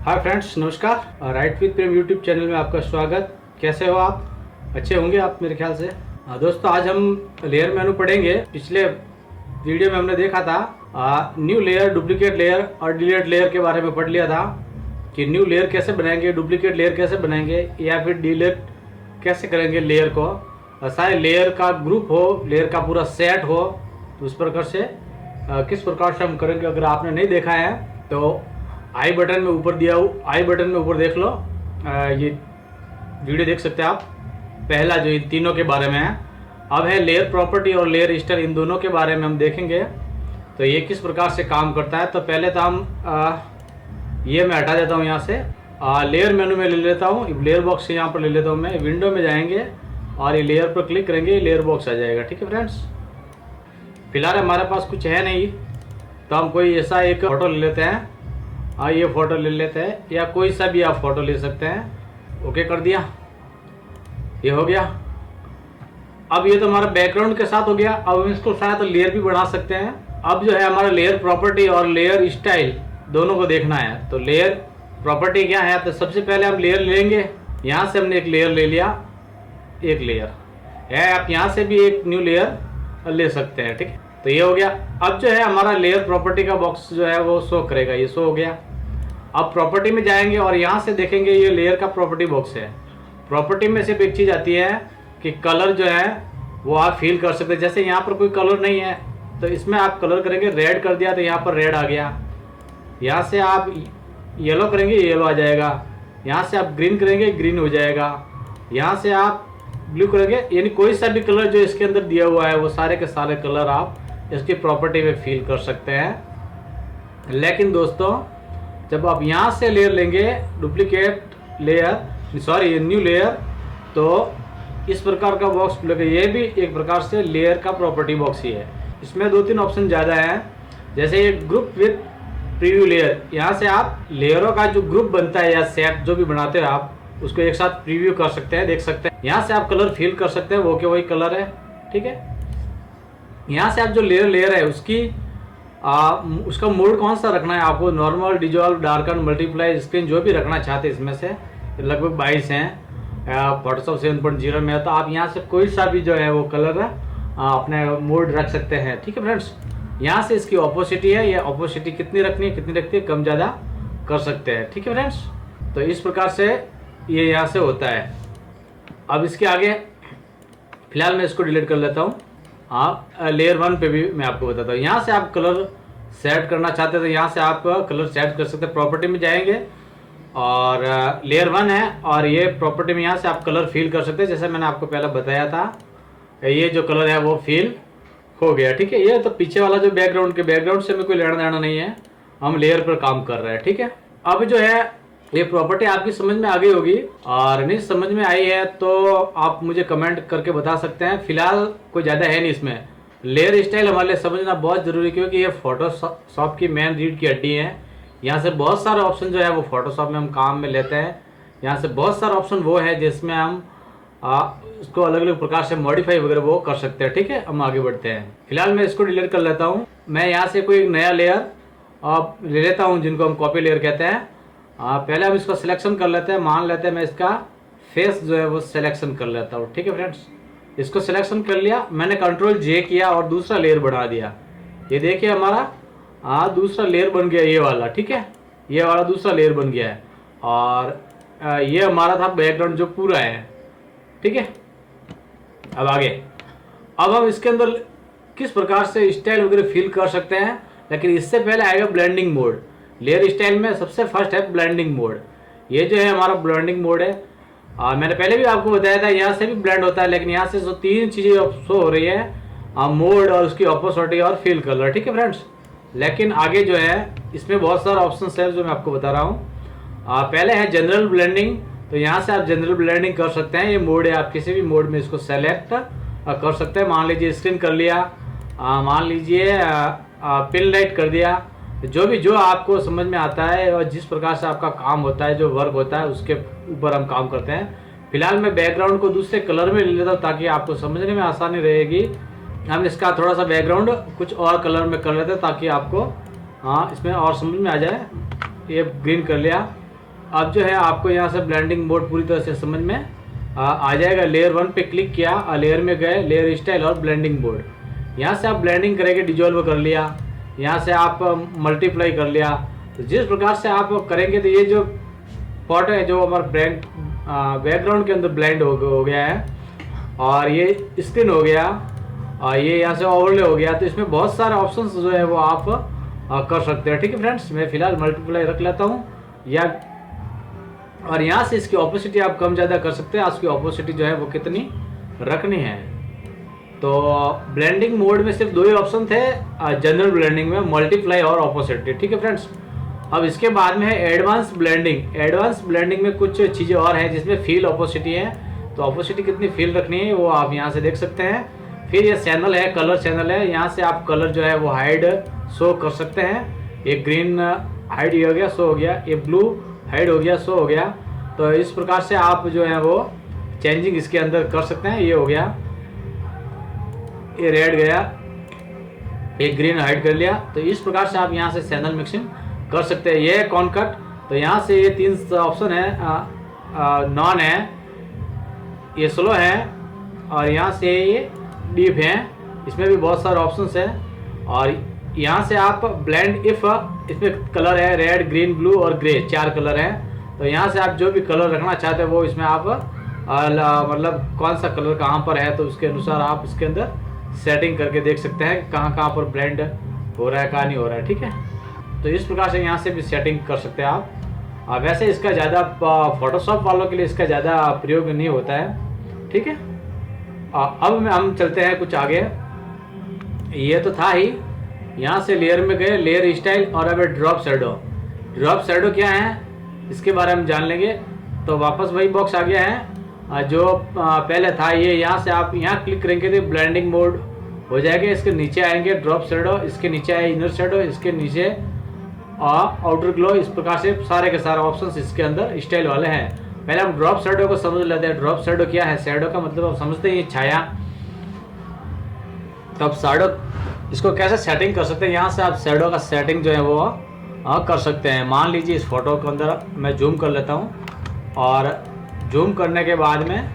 Hi friends, नमस्कार। Right with Prem YouTube channel में आपका स्वागत। कैसे हो आप? अच्छे होंगे आप मेरे ख्याल से। दोस्तों, आज हम लेयर मेनू पढ़ेंगे। पिछले वीडियो में हमने देखा था न्यू लेयर, डुप्लीकेट लेयर और डिलीट लेयर के बारे में पढ़ लिया था कि न्यू लेयर कैसे बनाएंगे, डुप्लीकेट लेयर कैसे बनाएंगे या फिर डिलीट कैसे करेंगे लेयर को। चाहे लेयर का ग्रुप हो, लेयर का पूरा सेट हो, तो उस प्रकार से किस प्रकार से हम करेंगे। अगर आपने नहीं देखा है तो आई बटन में ऊपर दिया हो, आई बटन में ऊपर देख लो, ये वीडियो देख सकते हैं आप। पहला जो इन तीनों के बारे में है, अब है लेयर प्रॉपर्टी और लेयर स्टाइल, इन दोनों के बारे में हम देखेंगे तो ये किस प्रकार से काम करता है। तो पहले तो हम ये मैं हटा देता हूँ यहाँ से, लेयर मेनू में ले लेता हूँ, लेयर बॉक्स यहाँ पर ले लेता हूँ मैं। विंडो में जाएंगे और ये लेयर पर क्लिक करेंगे, लेयर बॉक्स आ जाएगा। ठीक है फ्रेंड्स, फिलहाल हमारे पास कुछ है नहीं तो हम कोई ऐसा एक फोटो ले लेते हैं। ये फ़ोटो ले लेते हैं या कोई सा भी आप फ़ोटो ले सकते हैं। ओके कर दिया, ये हो गया। अब ये तो हमारा बैकग्राउंड के साथ हो गया। अब हम इसको शायद लेयर भी बढ़ा सकते हैं। अब जो है हमारा लेयर प्रॉपर्टी और लेयर स्टाइल दोनों को देखना है। तो लेयर प्रॉपर्टी क्या है, तो सबसे पहले हम लेयर लेंगे। यहाँ से हमने एक लेयर ले लिया, एक लेयर है। आप यहाँ से भी एक न्यू लेयर ले सकते हैं। ठीक है, तो ये हो गया। अब जो है हमारा लेयर प्रॉपर्टी का बॉक्स जो है वो शो करेगा, ये शो हो गया। अब प्रॉपर्टी में जाएंगे और यहाँ से देखेंगे ये लेयर का प्रॉपर्टी बॉक्स है। प्रॉपर्टी में सिर्फ एक चीज़ आती है कि कलर जो है वो आप फील कर सकते हैं। जैसे यहाँ पर कोई कलर नहीं है तो इसमें आप कलर करेंगे, रेड कर दिया तो यहाँ पर रेड आ गया। यहाँ से आप येलो करेंगे, येलो आ जाएगा। यहाँ से आप ग्रीन करेंगे, ग्रीन हो जाएगा। यहाँ से आप ब्लू करेंगे, यानी कोई सा भी कलर जो इसके अंदर दिया हुआ है वो सारे के सारे कलर आप इसकी प्रॉपर्टी में फील कर सकते हैं। लेकिन दोस्तों, जब आप यहाँ से लेयर लेंगे, duplicate layer, sorry new layer, तो इस प्रकार का बॉक्स खुलेगा। ये भी एक प्रकार से लेयर का प्रॉपर्टी बॉक्स ही है। इसमें 2-3 ऑप्शन ज़्यादा हैं, जैसे ये ग्रुप विथ प्रीव्यू लेयर। यहाँ से आप लेयरों का जो ग्रुप बनता है या सेट जो भी बनाते हैं आप उसको एक साथ प्रीव्यू कर सकते हैं, देख सकते हैं। यहाँ से आप कलर फील कर सकते हैं, वो के वही कलर है। ठीक है, यहाँ से आप जो लेयर है उसकी उसका मोड कौन सा रखना है आपको, normal, dissolve, darken, multiply, screen, जो भी रखना चाहते हैं। इसमें से लगभग 22 हैं फोटोशॉप 7.0 में है। तो आप यहाँ से कोई सा भी जो है वो कलर अपने मोड रख सकते हैं। ठीक है फ्रेंड्स, यहाँ से इसकी ऑपोसिटी है, ये ऑपोसिटी कितनी रखनी है, कितनी रखती है, कम ज़्यादा कर सकते हैं। ठीक है फ्रेंड्स, तो इस प्रकार से ये यहाँ से होता है। अब इसके आगे फिलहाल मैं इसको डिलीट कर लेता हूँ। लेयर 1 पे भी मैं आपको बताता हूँ। यहाँ से आप कलर सेट करना चाहते हैं तो यहाँ से आप कलर सेट कर सकते हैं। प्रॉपर्टी में जाएंगे और लेयर 1 है और ये प्रॉपर्टी में यहाँ से आप कलर फील कर सकते हैं। जैसे मैंने आपको पहले बताया था, ये जो कलर है वो फील हो गया। ठीक है, ये तो पीछे वाला जो बैकग्राउंड से हमें कोई लेना देना नहीं है, हम लेयर पर काम कर रहे हैं। ठीक है, अब जो है ये प्रॉपर्टी आपकी समझ में आ गई होगी, और नहीं समझ में आई है तो आप मुझे कमेंट करके बता सकते हैं। फिलहाल कोई ज़्यादा है नहीं इसमें। लेयर स्टाइल हमारे लिए समझना बहुत ज़रूरी है, क्योंकि ये फोटोशॉप की मेन रीढ़ की हड्डी है। यहाँ से बहुत सारे ऑप्शन जो है वो फोटोशॉप में हम काम में लेते हैं। यहाँ से बहुत सारे ऑप्शन वो है जिसमें हम इसको अलग अलग प्रकार से मॉडिफाई वगैरह वो कर सकते हैं। ठीक है, हम आगे बढ़ते हैं। फिलहाल मैं इसको डिलीट कर लेता हूँ। मैं यहाँ से कोई नया लेयर ले लेता हूँ जिनको हम कॉपी लेयर कहते हैं। पहले हम इसको सिलेक्शन कर लेते हैं। मान लेते हैं मैं इसका फेस जो है वो सिलेक्शन कर लेता हूँ। ठीक है फ्रेंड्स, इसको सिलेक्शन कर लिया मैंने, कंट्रोल J किया और दूसरा लेयर बढ़ा दिया। ये देखिए हमारा दूसरा लेयर बन गया, ये वाला। ठीक है, ये वाला दूसरा लेयर बन गया है और ये हमारा था बैकग्राउंड जो पूरा है। ठीक है, अब आगे, अब हम इसके अंदर किस प्रकार से स्टाइल वगैरह फील कर सकते हैं। लेकिन इससे पहले आएगा ब्लेंडिंग मोड। लेयर स्टाइल में सबसे फर्स्ट है ब्लेंडिंग मोड। ये जो है हमारा ब्लेंडिंग मोड है। मैंने पहले भी आपको बताया था, यहाँ से भी ब्लेंड होता है, लेकिन यहाँ से जो 3 चीज़ें शो हो रही है, मोड और उसकी ऑपोसिटी और फील कलर। ठीक है फ्रेंड्स, लेकिन आगे जो है इसमें बहुत सारे ऑप्शन है जो मैं आपको बता रहा हूँ। पहले है जनरल ब्लेंडिंग। तो यहाँ से आप जनरल ब्लेंडिंग कर सकते हैं। ये मोड है, आप किसी भी मोड में इसको सेलेक्ट कर सकते हैं। मान लीजिए स्क्रीन कर लिया, मान लीजिए पिन लाइट कर दिया, जो आपको समझ में आता है और जिस प्रकार से आपका काम होता है, जो वर्क होता है, उसके ऊपर हम काम करते हैं। फिलहाल मैं बैकग्राउंड को दूसरे कलर में ले लेता हूँ ताकि आपको समझने में आसानी रहेगी। हम इसका थोड़ा सा बैकग्राउंड कुछ और कलर में कर लेते हैं ताकि आपको इसमें और समझ में आ जाए। ये ग्रीन कर लिया, अब जो है आपको यहाँ से ब्लेंडिंग मोड पूरी तरह से समझ में आ जाएगा। लेयर 1 पे क्लिक किया, लेयर में गए, लेयर स्टाइल और ब्लेंडिंग मोड। यहाँ से आप ब्लेंडिंग करेंगे, डिजोल्व कर लिया, यहाँ से आप मल्टीप्लाई कर लिया। तो जिस प्रकार से आप करेंगे तो ये जो फोटो है जो हमारा बैकग्राउंड के अंदर ब्लेंड हो गया है, और ये स्क्रीन हो गया, और ये यहाँ से ओवरले हो गया। तो इसमें बहुत सारे ऑप्शंस जो है वो आप कर सकते हैं। ठीक है फ्रेंड्स, मैं फिलहाल मल्टीप्लाई रख लेता हूँ या, और यहाँ से इसकी ऑपोसिटी आप कम ज़्यादा कर सकते हैं। उसकी ऑपोसिटी जो है वो कितनी रखनी है। तो ब्लेंडिंग मोड में सिर्फ 2 ही ऑप्शन थे जनरल ब्लेंडिंग में, मल्टीप्लाई और ऑपोसिटी। ठीक है फ्रेंड्स, अब इसके बाद में है एडवांस ब्लेंडिंग। एडवांस ब्लेंडिंग में कुछ चीज़ें और हैं जिसमें फील ऑपोसिटी है। तो ऑपोसिटी कितनी फील रखनी है वो आप यहाँ से देख सकते हैं। फिर ये चैनल है, कलर चैनल है, यहाँ से आप कलर जो है वो हाइड शो कर सकते हैं। ये ग्रीन हाइड हो गया, शो हो गया, ये ब्लू हाइड हो गया, शो हो गया। तो इस प्रकार से आप जो है वो चेंजिंग इसके अंदर कर सकते हैं। ये हो गया, ये रेड गया, ये ग्रीन हाइड कर लिया। तो इस प्रकार से आप यहाँ से चैनल मिक्सिंग कर सकते हैं। ये है कॉन कट। तो यहाँ से ये 3 ऑप्शन है, नॉन है, ये स्लो है, और यहाँ से ये डीप है। इसमें भी बहुत सारे ऑप्शंस हैं। और यहाँ से आप ब्लेंड इफ, इसमें कलर है रेड, ग्रीन, ब्लू और ग्रे, 4 कलर हैं। तो यहाँ से आप जो भी कलर रखना चाहते हैं वो इसमें आप मतलब कौन सा कलर कहाँ पर है तो उसके अनुसार आप इसके अंदर सेटिंग करके देख सकते हैं कहाँ पर ब्लेंड हो रहा है, कहाँ नहीं हो रहा है। ठीक है, तो इस प्रकार से यहाँ से भी सेटिंग कर सकते हैं आप। वैसे इसका ज़्यादा फोटोशॉप वालों के लिए इसका ज़्यादा प्रयोग नहीं होता है। ठीक है, अब हम चलते हैं कुछ आगे। ये तो था ही, यहाँ से लेयर में गए, लेयर स्टाइल, और अब ड्रॉप शैडो। ड्रॉप शैडो क्या है इसके बारे में जान लेंगे। तो वापस वही बॉक्स आ गया है जो पहले था। ये यहाँ से आप यहाँ क्लिक करेंगे तो ब्लेंडिंग मोड हो जाएगा। इसके नीचे आएंगे ड्रॉप शैडो, इसके नीचे आए इनर शैडो, इसके नीचे आउटर ग्लो। इस प्रकार से सारे के सारे ऑप्शंस इसके अंदर स्टाइल वाले हैं। पहले हम ड्रॉप शैडो को समझ लेते हैं। ड्रॉप शैडो क्या है? शैडो का मतलब आप समझते हैं छाया। तो अब शैडो इसको कैसे सेटिंग कर सकते हैं? यहाँ से आप शैडो का सेटिंग जो है वो कर सकते हैं। मान लीजिए इस फोटो के अंदर मैं जूम कर लेता हूँ, और जूम करने के बाद में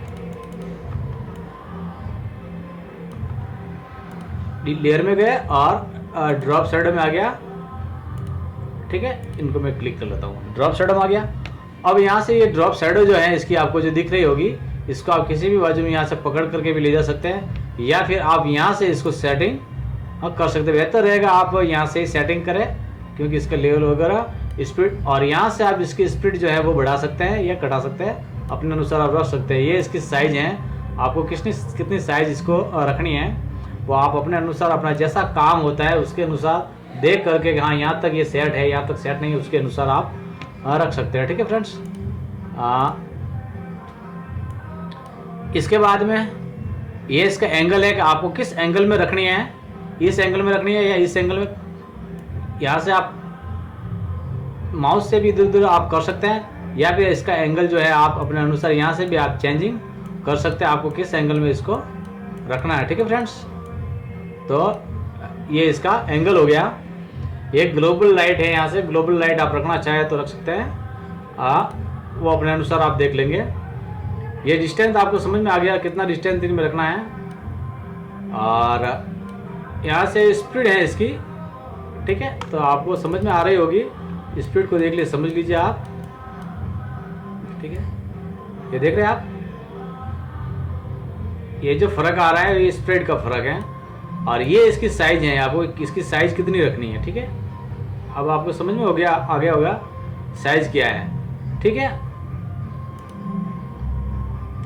लेयर में गए और ड्रॉप शैडो में आ गया। ठीक है, इनको मैं क्लिक कर लेता हूँ, ड्रॉप शैडो में आ गया। अब यहाँ से ये ड्रॉप शैडो जो है इसकी आपको जो दिख रही होगी, इसको आप किसी भी बाजू में यहाँ से पकड़ करके भी ले जा सकते हैं, या फिर आप यहाँ से इसको सेटिंग कर सकते हैं। बेहतर रहेगा आप यहाँ से ही सेटिंग करें, क्योंकि इसका लेवल वगैरह स्पीड, और यहाँ से आप इसकी स्पीड जो है वो बढ़ा सकते हैं या घटा सकते हैं, अपने अनुसार आप रख सकते हैं। ये इसकी साइज़ है, आपको कितनी साइज़ इसको रखनी है वो आप अपने अनुसार, अपना जैसा काम होता है उसके अनुसार देख करके हाँ यहाँ तक ये सेट है, यहाँ तक सेट नहीं है, उसके अनुसार आप रख सकते हैं। ठीक है फ्रेंड्स, इसके बाद में ये इसका एंगल है कि आपको किस एंगल में रखनी है, इस एंगल में रखनी है या इस एंगल में। यहाँ से आप माउस से भी इधर उधर आप कर सकते हैं, या फिर इसका एंगल जो है आप अपने अनुसार यहाँ से भी आप चेंजिंग कर सकते हैं, आपको किस एंगल में इसको रखना है। ठीक है फ्रेंड्स, तो ये इसका एंगल हो गया। ये ग्लोबल लाइट है, यहाँ से ग्लोबल लाइट आप रखना चाहे तो रख सकते हैं, वो अपने अनुसार आप देख लेंगे। ये डिस्टेंस आपको समझ में आ गया कितना डिस्टेंस में रखना है, और यहाँ से स्पीड है इसकी। ठीक है, तो आपको समझ में आ रही होगी, स्पीड को देख लीजिए, समझ लीजिए आप। ठीक है, ये देख रहे हैं आप, ये जो फर्क आ रहा है ये स्प्रेड का फर्क है, और ये इसकी साइज है, आपको इसकी साइज कितनी रखनी है। ठीक है, अब आपको समझ में हो गया, आ गया होगा साइज क्या है। ठीक है,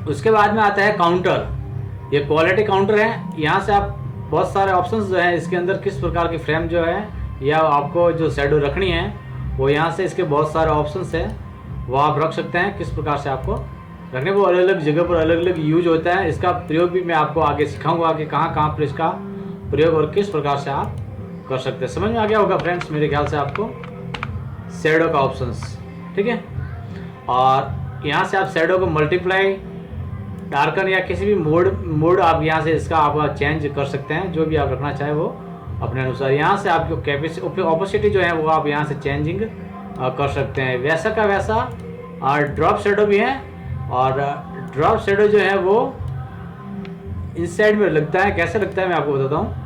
उसके बाद में आता है काउंटर। ये क्वालिटी काउंटर है। यहाँ से आप बहुत सारे ऑप्शंस जो है इसके अंदर, किस प्रकार की फ्रेम जो है या आपको जो शैडो रखनी है वो यहाँ से इसके बहुत सारे ऑप्शंस है, वो आप रख सकते हैं किस प्रकार से आपको रखने को। अलग अलग जगह पर अलग अलग यूज होता है। इसका प्रयोग भी मैं आपको आगे सिखाऊंगा कि कहाँ कहाँ पर इसका प्रयोग और किस प्रकार से आप कर सकते हैं। समझ में आ गया होगा फ्रेंड्स मेरे ख्याल से आपको शैडो का ऑप्शंस। ठीक है, और यहाँ से आप शैडो को मल्टीप्लाई, डार्कन या किसी भी मोड आप यहाँ से इसका आप चेंज कर सकते हैं, जो भी आप रखना चाहे वो अपने अनुसार। यहाँ से आपको कैपेसिटी ऑपोसिटी जो है वो आप यहाँ से चेंजिंग कर सकते हैं। वैसा का वैसा और ड्रॉप शेडो भी है। और ड्रॉप शेडो जो है वो इस साइड में लगता है। कैसे लगता है मैं आपको बताता हूँ।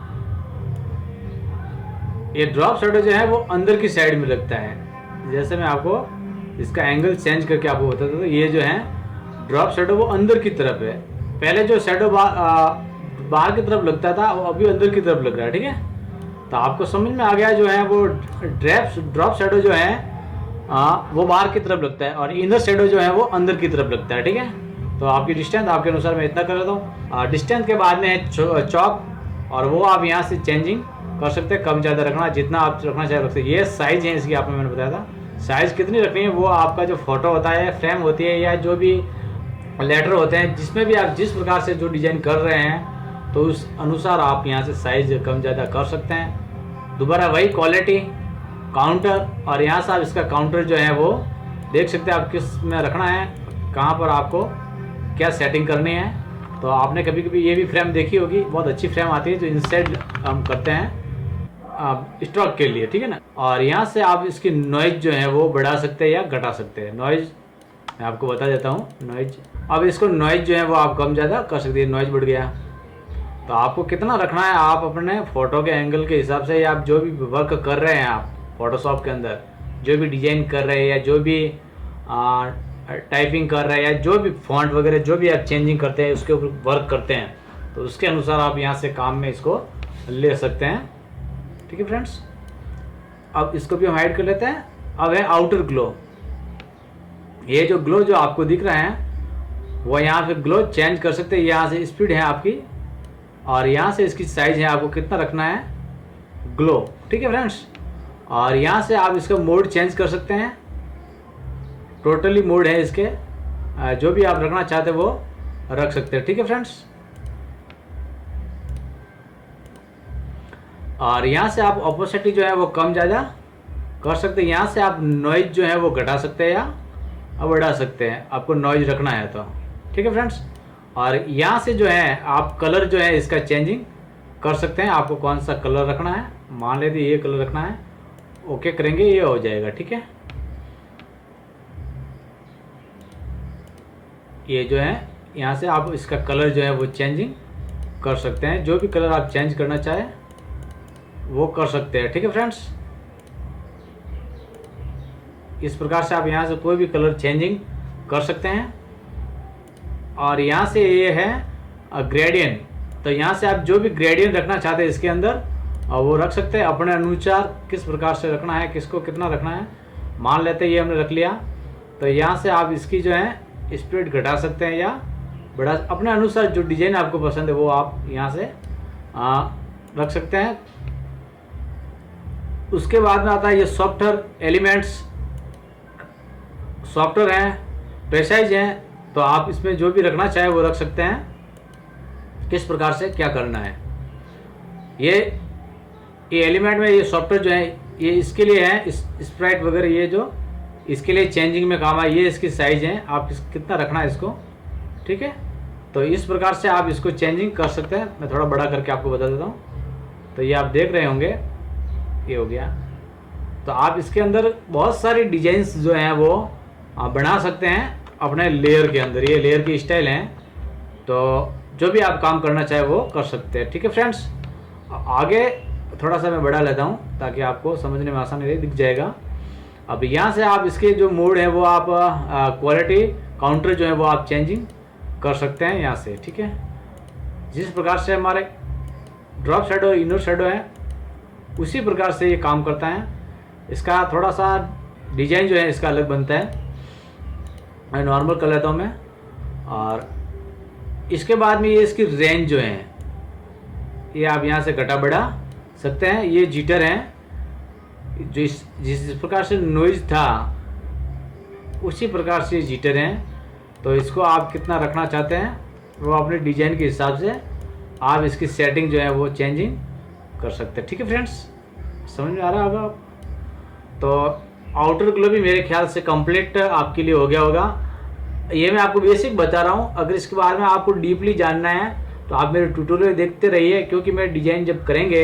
ये ड्रॉप शेडो जो है वो अंदर की साइड में लगता है। जैसे मैं आपको इसका एंगल चेंज करके आपको बताता हूँ। ये जो है ड्रॉप शेडो वो अंदर की तरफ है। पहले जो शेडो बाहर की तरफ लगता था वो अभी अंदर की तरफ लग रहा है। ठीक है, तो आपको समझ में आ गया। जो है वो ड्रॉप शेडो जो है वो बाहर की तरफ लगता है और इनर शेडो जो है वो अंदर की तरफ लगता है। ठीक है, तो आपकी डिस्टेंस आपके अनुसार मैं इतना कर लेता हूँ। डिस्टेंस के बाद में है चौक, और वो आप यहाँ से चेंजिंग कर सकते हैं, कम ज़्यादा रखना, जितना आप रखना चाहे रख सकते। ये साइज़ है इसकी, आपने मैंने बताया था। साइज़ कितनी रखनी है वो आपका जो फोटो होता है, फ्रेम होती है, या जो भी लेटर होते हैं, जिसमें भी आप जिस प्रकार से जो डिज़ाइन कर रहे हैं तो उस अनुसार आप यहाँ से साइज़ कम ज़्यादा कर सकते हैं। दोबारा वही क्वालिटी, काउंटर, और यहाँ से आप इसका काउंटर जो है वो देख सकते हैं आप किस में रखना है, कहाँ पर आपको क्या सेटिंग करनी है। तो आपने कभी कभी ये भी फ्रेम देखी होगी, बहुत अच्छी फ्रेम आती है जो इनसाइड हम करते हैं स्टॉक के लिए। ठीक है ना, और यहाँ से आप इसकी नॉइज जो है वो बढ़ा सकते हैं या घटा सकते हैं। नॉइज मैं आपको बता देता हूँ। नॉइज, अब इसको नॉइज जो है वो आप कम ज़्यादा कर सकते हैं। नॉइज बढ़ गया तो आपको कितना रखना है, आप अपने फ़ोटो के एंगल के हिसाब से, या आप जो भी वर्क कर रहे हैं, आप फोटोशॉप के अंदर जो भी डिज़ाइन कर रहे हैं, या जो भी टाइपिंग कर रहे हैं, या जो भी फॉन्ट वगैरह जो भी आप चेंजिंग करते हैं, उसके ऊपर वर्क करते हैं, तो उसके अनुसार आप यहाँ से काम में इसको ले सकते हैं। ठीक है फ्रेंड्स, अब इसको भी हम हाइड कर लेते हैं। अब है आउटर ग्लो। ये जो ग्लो जो आपको दिख रहा है वो यहाँ पे ग्लो चेंज कर सकते हैं। यहाँ से स्पीड है आपकी, और यहाँ से इसकी साइज है, आपको कितना रखना है ग्लो। ठीक है फ्रेंड्स, और यहाँ से आप इसका मोड चेंज कर सकते हैं। टोटली मोड है इसके, जो भी आप रखना चाहते हैं वो रख सकते हैं। ठीक है फ्रेंड्स, और यहाँ से आप ऑपोसिटी जो है वो कम ज़्यादा कर सकते हैं। यहाँ से आप नॉइज जो है वो घटा सकते हैं या बढ़ा सकते हैं, आपको नॉइज रखना है तो। ठीक है फ्रेंड्स, और यहाँ से जो है आप कलर जो है इसका चेंजिंग कर सकते हैं। आपको कौन सा कलर रखना है, मान लेते ये कलर रखना है, ओके करेंगे ये हो जाएगा। ठीक है, ये जो है यहाँ से आप इसका कलर जो है वो चेंजिंग कर सकते हैं। जो भी कलर आप चेंज करना चाहें वो कर सकते हैं। ठीक है फ्रेंड्स, इस प्रकार से आप यहाँ से कोई भी कलर चेंजिंग कर सकते हैं। और यहाँ से ये है ग्रेडियंट, तो यहाँ से आप जो भी ग्रेडियंट रखना चाहते हैं इसके अंदर वो रख सकते हैं अपने अनुसार, किस प्रकार से रखना है, किसको कितना रखना है। मान लेते हैं ये हमने रख लिया, तो यहाँ से आप इसकी जो है स्पीड घटा सकते हैं या बढ़ा, अपने अनुसार जो डिज़ाइन आपको पसंद है वो आप यहाँ से रख सकते हैं। उसके बाद में आता है ये सॉफ्टवेयर एलिमेंट्स। सॉफ्टवेयर हैं, प्रेसाइज हैं, तो आप इसमें जो भी रखना चाहे वो रख सकते हैं, किस प्रकार से क्या करना है। ये एलिमेंट में ये सॉफ्टवेयर जो है ये इसके लिए है, स्प्राइट वगैरह ये जो इसके लिए चेंजिंग में काम है। ये इसकी साइज है, आप कितना रखना है इसको। ठीक है, तो इस प्रकार से आप इसको चेंजिंग कर सकते हैं। मैं थोड़ा बड़ा करके आपको बता देता हूँ। तो ये आप देख रहे होंगे, ये हो गया। तो आप इसके अंदर बहुत सारी डिजाइन्स जो हैं वो आप बना सकते हैं अपने लेयर के अंदर। ये लेयर की स्टाइल हैं, तो जो भी आप काम करना चाहे वो कर सकते हैं। ठीक है फ्रेंड्स, आगे थोड़ा सा मैं बढ़ा लेता हूँ ताकि आपको समझने में आसानी रहे, दिख जाएगा। अब यहाँ से आप इसके जो मोड है वो आप क्वालिटी काउंटर जो है वो आप चेंजिंग कर सकते हैं यहाँ से। ठीक है, जिस प्रकार से हमारे ड्रॉप शेडो इनर शेडो है उसी प्रकार से ये काम करता है। इसका थोड़ा सा डिजाइन जो है इसका अलग बनता है। मैं नॉर्मल कर लेता हूँ मैं। और इसके बाद में ये इसकी रेंज जो है ये आप यहाँ से घटा बढ़ा सकते हैं। ये जीटर हैं, जो जिस प्रकार से नॉइज था उसी प्रकार से जीटर हैं। तो इसको आप कितना रखना चाहते हैं वो अपने डिजाइन के हिसाब से आप इसकी सेटिंग जो है वो चेंजिंग कर सकते हैं। ठीक है फ्रेंड्स, समझ में आ रहा होगा। तो आउटर ग्लो भी मेरे ख्याल से कंप्लीट आपके लिए हो गया होगा। ये मैं आपको बेसिक बता रहा हूँ। अगर इसके बारे में आपको डीपली जानना है तो आप मेरे ट्यूटोरियल देखते रहिए, क्योंकि मैं डिज़ाइन जब करेंगे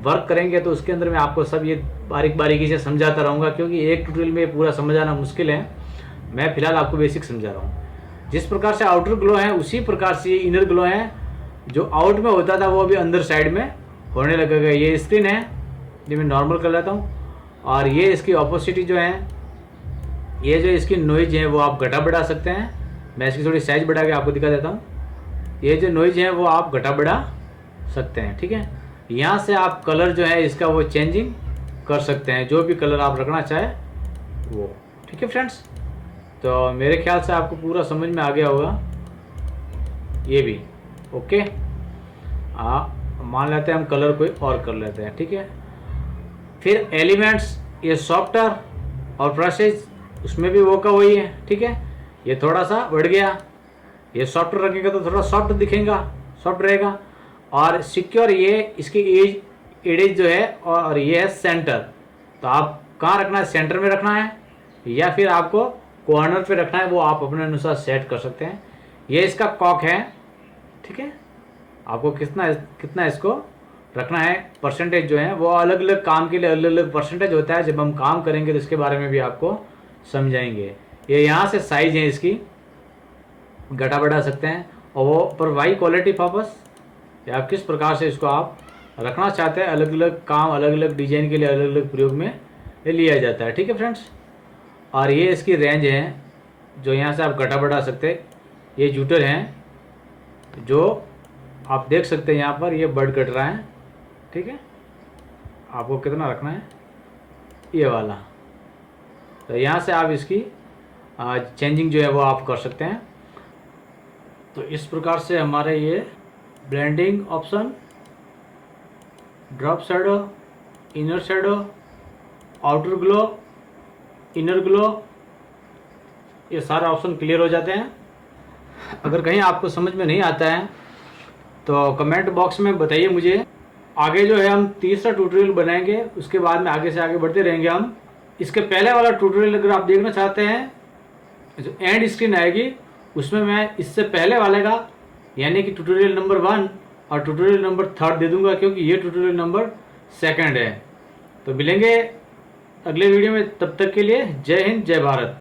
वर्क करेंगे तो उसके अंदर मैं आपको सब ये बारीकी से समझाता रहूँगा, क्योंकि एक ट्यूटोरियल में पूरा समझाना मुश्किल है। मैं फिलहाल आपको बेसिक समझा रहा हूँ। जिस प्रकार से आउटर ग्लो है उसी प्रकार से ये इनर ग्लो है। जो आउट में होता था वो अभी अंदर साइड में होने लगेगा। ये स्क्रीन है, ये मैं नॉर्मल कर लेता हूँ। और ये इसकी ऑपोसिटी जो है, ये जो इसकी नॉइज है वो आप घटा बढ़ा सकते हैं। मैं इसकी थोड़ी साइज बढ़ा के आपको दिखा देता हूँ। ये जो नॉइज है वो आप घटा बढ़ा सकते हैं, ठीक है। यहाँ से आप कलर जो है इसका वो चेंजिंग कर सकते हैं, जो भी कलर आप रखना चाहे वो, ठीक है फ्रेंड्स। तो मेरे ख्याल से आपको पूरा समझ में आ गया होगा ये भी, ओके। मान लेते हैं हम कलर कोई और कर लेते हैं, ठीक है। फिर एलिमेंट्स, ये सॉफ्टवेयर और ब्रशेज, उसमें भी वो का वही है, ठीक है। ये थोड़ा सा बढ़ गया, ये सॉफ्टवेयर रखेगा तो थोड़ा सॉफ्ट दिखेगा, सॉफ्ट रहेगा। और सिक्योर, ये इसकी एज जो है, और ये है सेंटर। तो आप कहाँ रखना है, सेंटर में रखना है या फिर आपको कॉर्नर पे रखना है, वो आप अपने अनुसार सेट कर सकते हैं। ये इसका कॉक है, ठीक है। आपको कितना इसको रखना है, परसेंटेज जो है वो अलग अलग काम के लिए अलग अलग परसेंटेज होता है। जब हम काम करेंगे तो इसके बारे में भी आपको समझाएंगे। ये यहाँ से साइज है इसकी घटा बढ़ा सकते हैं। और वो पर वाई क्वालिटी पर्पस, या किस प्रकार से इसको आप रखना चाहते हैं, अलग अलग काम अलग अलग डिजाइन के लिए अलग अलग प्रयोग में ये लिया जाता है, ठीक है फ्रेंड्स। और ये इसकी रेंज है जो यहाँ से आप घटा बढ़ा सकते हैं। ये जूटर हैं जो आप देख सकते हैं, यहाँ पर ये बड कट रहा है, ठीक है। आपको कितना रखना है, ये वाला। तो यहाँ से आप इसकी चेंजिंग जो है वो आप कर सकते हैं। तो इस प्रकार से हमारे ये blending option, drop shadow, inner shadow, outer glow, inner glow, ये सारे ऑप्शन क्लियर हो जाते हैं। अगर कहीं आपको समझ में नहीं आता है तो कमेंट बॉक्स में बताइए मुझे। आगे जो है हम तीसरा ट्यूटोरियल बनाएंगे, उसके बाद में आगे से आगे बढ़ते रहेंगे हम। इसके पहले वाला ट्यूटोरियल अगर आप देखना चाहते हैं, जो एंड स्क्रीन आएगी उसमें मैं इससे पहले वाले का, यानी कि ट्यूटोरियल नंबर 1 और ट्यूटोरियल नंबर 3 दे दूंगा, क्योंकि ये ट्यूटोरियल नंबर 2 है। तो मिलेंगे अगले वीडियो में, तब तक के लिए जय हिंद, जय भारत।